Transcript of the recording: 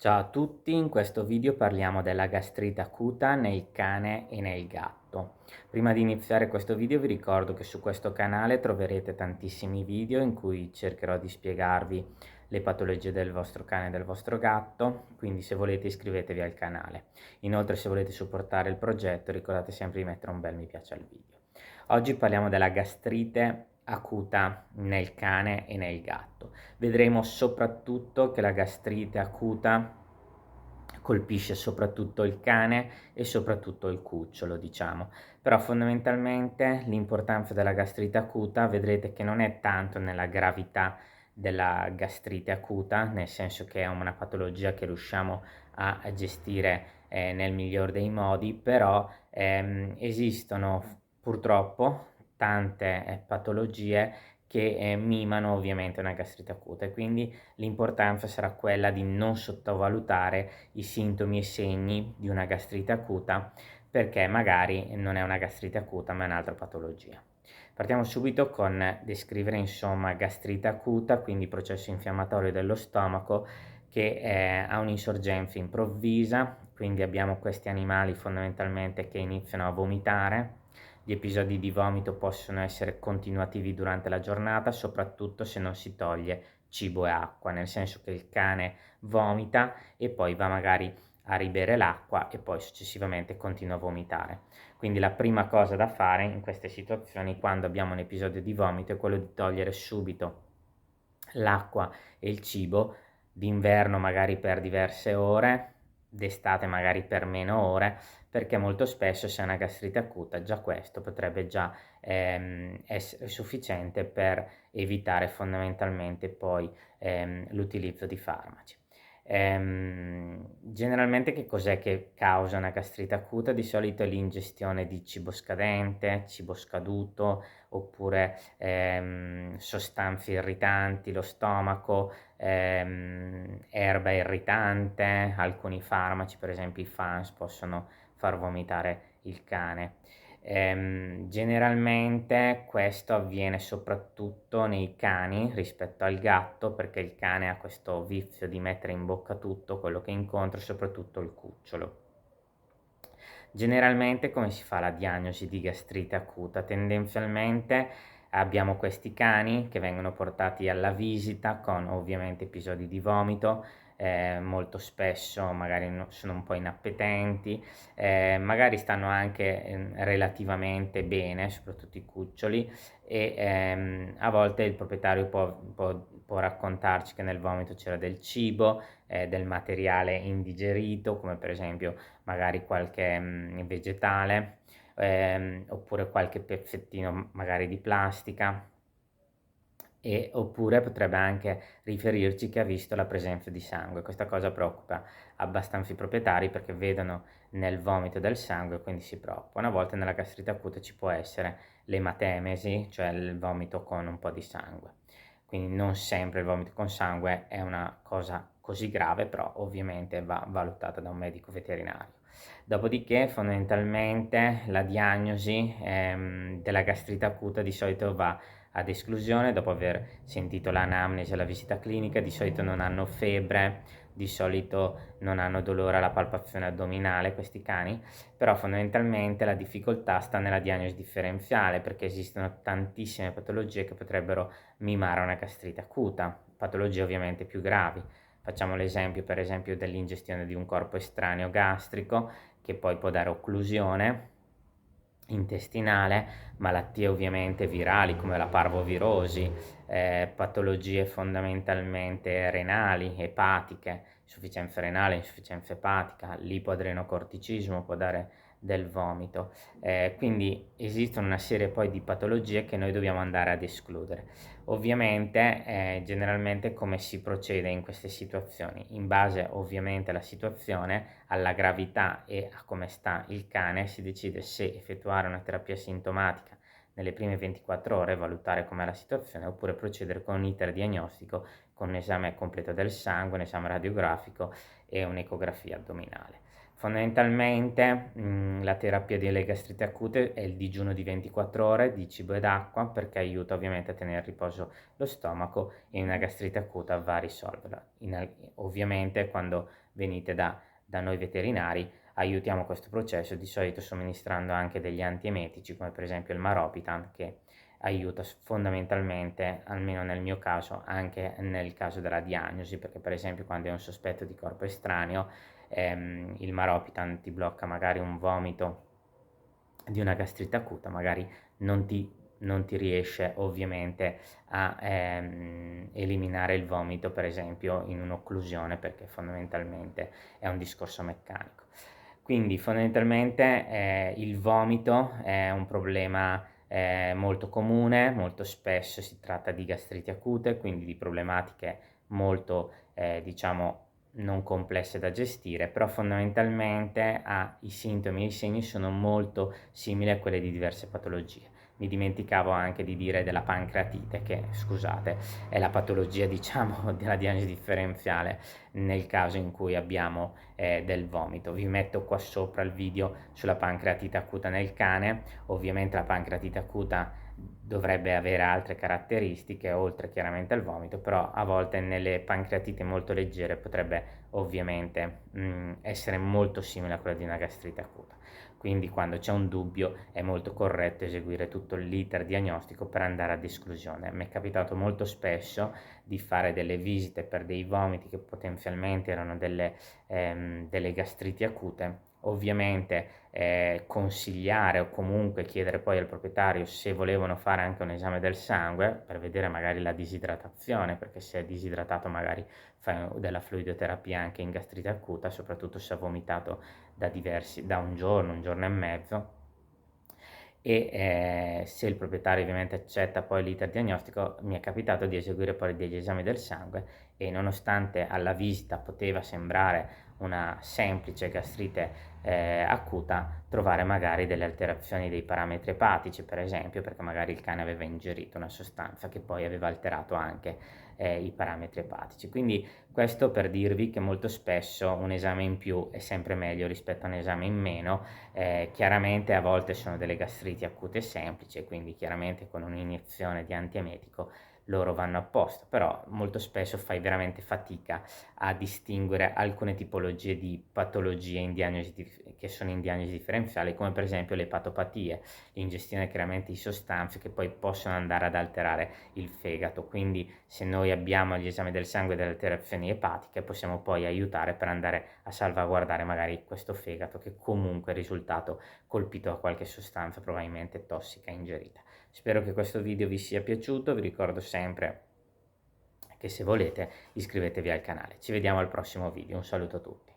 Ciao a tutti, in questo video parliamo della gastrite acuta nel cane e nel gatto. Prima di iniziare questo video vi ricordo che su questo canale troverete tantissimi video in cui cercherò di spiegarvi le patologie del vostro cane e del vostro gatto, quindi se volete iscrivetevi al canale. Inoltre se volete supportare il progetto ricordate sempre di mettere un bel mi piace al video. Oggi parliamo della gastrite acuta nel cane e nel gatto. Vedremo soprattutto che la gastrite acuta colpisce soprattutto il cane e soprattutto il cucciolo, diciamo. Però fondamentalmente l'importanza della gastrite acuta vedrete che non è tanto nella gravità della gastrite acuta, nel senso che è una patologia che riusciamo a gestire nel miglior dei modi, però esistono purtroppo tante patologie che mimano ovviamente una gastrite acuta e quindi l'importanza sarà quella di non sottovalutare i sintomi e segni di una gastrite acuta, perché magari non è una gastrite acuta ma è un'altra patologia. Partiamo subito con descrivere insomma gastrite acuta, quindi processo infiammatorio dello stomaco che ha un'insorgenza improvvisa, quindi abbiamo questi animali fondamentalmente che iniziano a vomitare. Gli episodi di vomito possono essere continuativi durante la giornata, soprattutto se non si toglie cibo e acqua, nel senso che il cane vomita e poi va magari a ribere l'acqua e poi successivamente continua a vomitare. Quindi la prima cosa da fare in queste situazioni, quando abbiamo un episodio di vomito, è quello di togliere subito l'acqua e il cibo, d'inverno magari per diverse ore, d'estate magari per meno ore, perché molto spesso se è una gastrite acuta già questo potrebbe già essere sufficiente per evitare fondamentalmente poi l'utilizzo di farmaci. Generalmente che cos'è che causa una gastrite acuta? Di solito è l'ingestione di cibo scadente, cibo scaduto, oppure sostanze irritanti, lo stomaco, erba irritante, alcuni farmaci, per esempio i FANS, possono far vomitare il cane. Generalmente questo avviene soprattutto nei cani rispetto al gatto, perché il cane ha questo vizio di mettere in bocca tutto quello che incontra, soprattutto il cucciolo. Generalmente come si fa la diagnosi di gastrite acuta? Tendenzialmente abbiamo questi cani che vengono portati alla visita con ovviamente episodi di vomito, molto spesso magari sono un po' inappetenti, magari stanno anche relativamente bene, soprattutto i cuccioli, e a volte il proprietario può raccontarci che nel vomito c'era del cibo, del materiale indigerito, come per esempio magari qualche vegetale, oppure qualche pezzettino magari di plastica. Oppure potrebbe anche riferirci che ha visto la presenza di sangue. Questa cosa preoccupa abbastanza i proprietari perché vedono nel vomito del sangue, quindi si preoccupano. A volte nella gastrite acuta ci può essere l'ematemesi, cioè il vomito con un po' di sangue. Quindi non sempre il vomito con sangue è una cosa così grave, però ovviamente va valutata da un medico veterinario. Dopodiché fondamentalmente la diagnosi della gastrite acuta di solito va ad esclusione dopo aver sentito l'anamnesi e la visita clinica. Di solito non hanno febbre, di solito non hanno dolore alla palpazione addominale questi cani, però fondamentalmente la difficoltà sta nella diagnosi differenziale, perché esistono tantissime patologie che potrebbero mimare una gastrite acuta, patologie ovviamente più gravi. Facciamo l'esempio per esempio dell'ingestione di un corpo estraneo gastrico che poi può dare occlusione intestinale, malattie ovviamente virali come la parvovirosi, patologie fondamentalmente renali, epatiche, insufficienza renale, insufficienza epatica, l'ipoadrenocorticismo può dare del vomito. Quindi esistono una serie poi di patologie che noi dobbiamo andare ad escludere. Ovviamente, generalmente come si procede in queste situazioni? In base ovviamente alla situazione, alla gravità e a come sta il cane, si decide se effettuare una terapia sintomatica nelle prime 24 ore, valutare com'è la situazione, oppure procedere con un iter diagnostico con un esame completo del sangue, un esame radiografico e un'ecografia addominale. Fondamentalmente la terapia delle gastrite acute è il digiuno di 24 ore di cibo ed acqua, perché aiuta ovviamente a tenere a riposo lo stomaco, e in una gastrite acuta va a risolverla. Ovviamente quando venite da noi veterinari aiutiamo questo processo, di solito somministrando anche degli antiemetici come per esempio il Maropitant, che aiuta fondamentalmente, almeno nel mio caso, anche nel caso della diagnosi, perché per esempio quando è un sospetto di corpo estraneo, il Maropitant ti blocca magari un vomito di una gastrite acuta, magari non ti riesce ovviamente a eliminare il vomito, per esempio in un'occlusione, perché fondamentalmente è un discorso meccanico. Quindi fondamentalmente il vomito è un problema molto comune, molto spesso si tratta di gastriti acute, quindi di problematiche molto diciamo non complesse da gestire, però fondamentalmente i sintomi e i segni sono molto simili a quelli di diverse patologie. Mi dimenticavo anche di dire della pancreatite, che scusate, è la patologia diciamo della diagnosi differenziale nel caso in cui abbiamo del vomito. Vi metto qua sopra il video sulla pancreatite acuta nel cane. Ovviamente la pancreatite acuta dovrebbe avere altre caratteristiche oltre chiaramente al vomito, però a volte nelle pancreatite molto leggere potrebbe ovviamente essere molto simile a quella di una gastrite acuta. Quindi quando c'è un dubbio è molto corretto eseguire tutto l'iter diagnostico per andare ad esclusione. Mi è capitato molto spesso di fare delle visite per dei vomiti che potenzialmente erano delle gastriti acute. Ovviamente consigliare o comunque chiedere poi al proprietario se volevano fare anche un esame del sangue per vedere magari la disidratazione, perché se è disidratato magari fai della fluidoterapia anche in gastrite acuta, soprattutto se ha vomitato da un giorno e mezzo. E se il proprietario ovviamente accetta poi l'iter diagnostico, mi è capitato di eseguire poi degli esami del sangue, e nonostante alla visita poteva sembrare una semplice gastrite acuta, trovare magari delle alterazioni dei parametri epatici, per esempio, perché magari il cane aveva ingerito una sostanza che poi aveva alterato anche i parametri epatici. Quindi questo per dirvi che molto spesso un esame in più è sempre meglio rispetto a un esame in meno. Chiaramente a volte sono delle gastriti acute semplici, quindi chiaramente con un'iniezione di antiemetico loro vanno a posto, però molto spesso fai veramente fatica a distinguere alcune tipologie di patologie che sono in diagnosi differenziale, come per esempio le epatopatie, l'ingestione chiaramente di sostanze che poi possono andare ad alterare il fegato. Quindi se noi abbiamo agli esami del sangue delle alterazioni epatiche, possiamo poi aiutare per andare a salvaguardare magari questo fegato che comunque è risultato colpito da qualche sostanza probabilmente tossica ingerita. Spero che questo video vi sia piaciuto, vi ricordo sempre che se volete iscrivetevi al canale. Ci vediamo al prossimo video, un saluto a tutti.